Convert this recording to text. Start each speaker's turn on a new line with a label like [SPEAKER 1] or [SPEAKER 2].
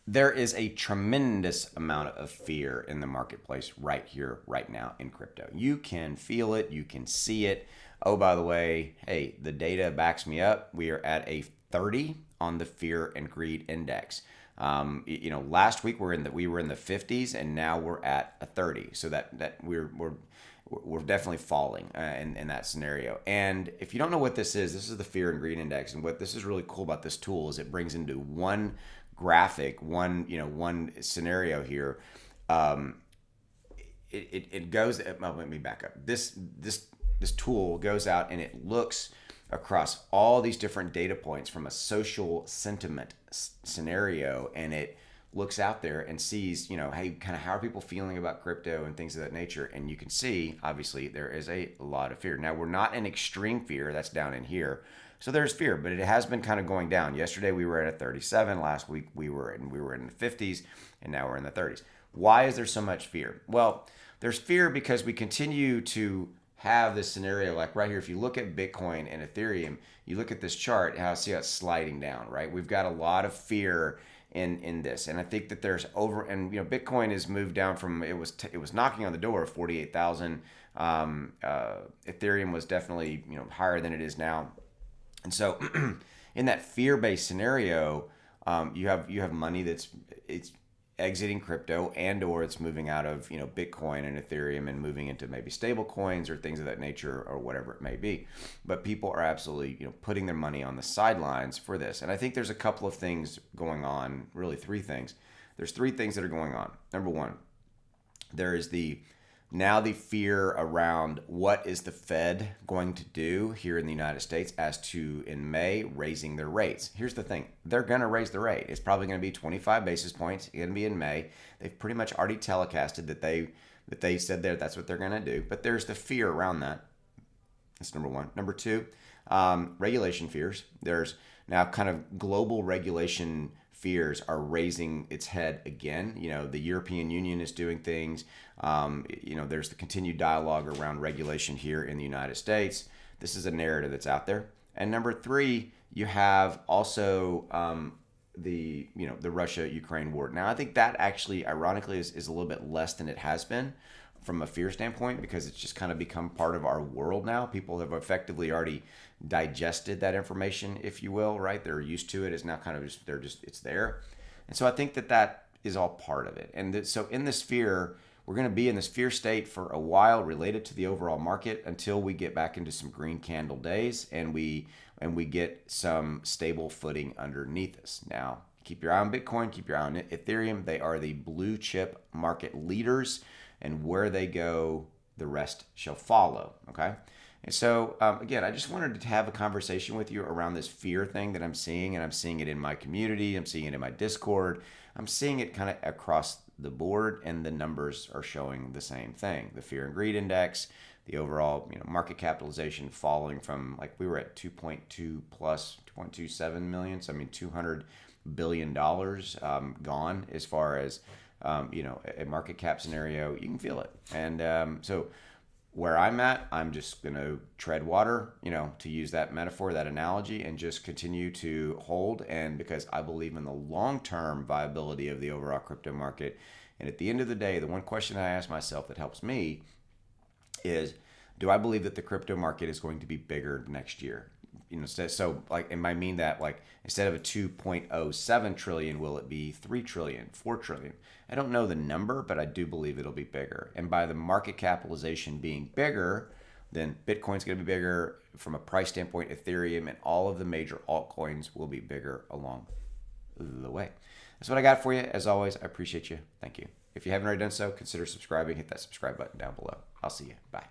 [SPEAKER 1] there is a tremendous amount of fear in the marketplace right here, right now in crypto. You can feel it, you can see it. Oh, by the way, hey, the data backs me up. We are at a 30 on the fear and greed index. Last week we were in the 50s, and now we're at a 30. So that we're definitely falling in that scenario. And if you don't know what this is the fear and greed index. And what this is really cool about this tool is it brings into one graphic, one scenario here. It goes. Well, let me back up. This tool goes out and it looks across all these different data points from a social sentiment scenario, and it looks out there and sees, hey, kind of how are people feeling about crypto and things of that nature. And you can see, obviously, there is a lot of fear. Now, we're not in extreme fear. That's down in here. So there's fear, but it has been kind of going down. Yesterday we were at a 37. Last week we were in the 50s, and now we're in the 30s. Why is there so much fear? Well, there's fear because we continue to have this scenario like right here. If you look at Bitcoin and Ethereum, you look at this chart, see how it's sliding down, right? We've got a lot of fear in this, and I think that there's Bitcoin has moved down from it was knocking on the door of 48,000. Ethereum was definitely higher than it is now, and so in that fear-based scenario, you have money it's exiting crypto, and or it's moving out of Bitcoin and Ethereum and moving into maybe stable coins or things of that nature or whatever it may be. But people are absolutely putting their money on the sidelines for this. And I think there's a couple of things going on, really three things. There's three things that are going on. Number one, there is the fear around what is the Fed going to do here in the United States as to, in May, raising their rates. Here's the thing. They're going to raise the rate. It's probably going to be 25 basis points. It's going to be in May. They've pretty much already telecasted that they said that's what they're going to do. But there's the fear around that. That's number one. Number two, regulation fears. There's now kind of global regulation fears are raising its head again. The European Union is doing things. There's the continued dialogue around regulation here in the United States. This is a narrative that's out there. And number three, you have also the Russia-Ukraine war. Now, I think that actually, ironically, is a little bit less than it has been from a fear standpoint, because it's just kind of become part of our world now. People have effectively already digested that information, if you will, right? They're used to it. It's now kind of it's there. And so I think that is all part of it. And so in this fear, we're going to be in this fear state for a while related to the overall market until we get back into some green candle days and we get some stable footing underneath us. Now, keep your eye on Bitcoin, keep your eye on Ethereum. They are the blue chip market leaders, and where they go, the rest shall follow. Okay. And so, again, I just wanted to have a conversation with you around this fear thing that I'm seeing, and I'm seeing it in my community. I'm seeing it in my Discord. I'm seeing it kind of across the board, and the numbers are showing the same thing. The fear and greed index, the overall market capitalization falling from, like, we were at 2.2 plus 2.27 million. So, I mean, $200 billion gone as far as, a market cap scenario. You can feel it. And so where I'm at, I'm just going to tread water, to use that metaphor, that analogy, and just continue to hold. And because I believe in the long-term viability of the overall crypto market. And at the end of the day, the one question I ask myself that helps me is, do I believe that the crypto market is going to be bigger next year? So like, and I mean that, like, instead of a 2.07 trillion, will it be 3 trillion, 4 trillion? I don't know the number, but I do believe it'll be bigger. And by the market capitalization being bigger, then Bitcoin's going to be bigger from a price standpoint. Ethereum and all of the major altcoins will be bigger along the way. That's what I got for you. As always, I appreciate you. Thank you. If you haven't already done so, consider subscribing. Hit that subscribe button down below. I'll see you. Bye.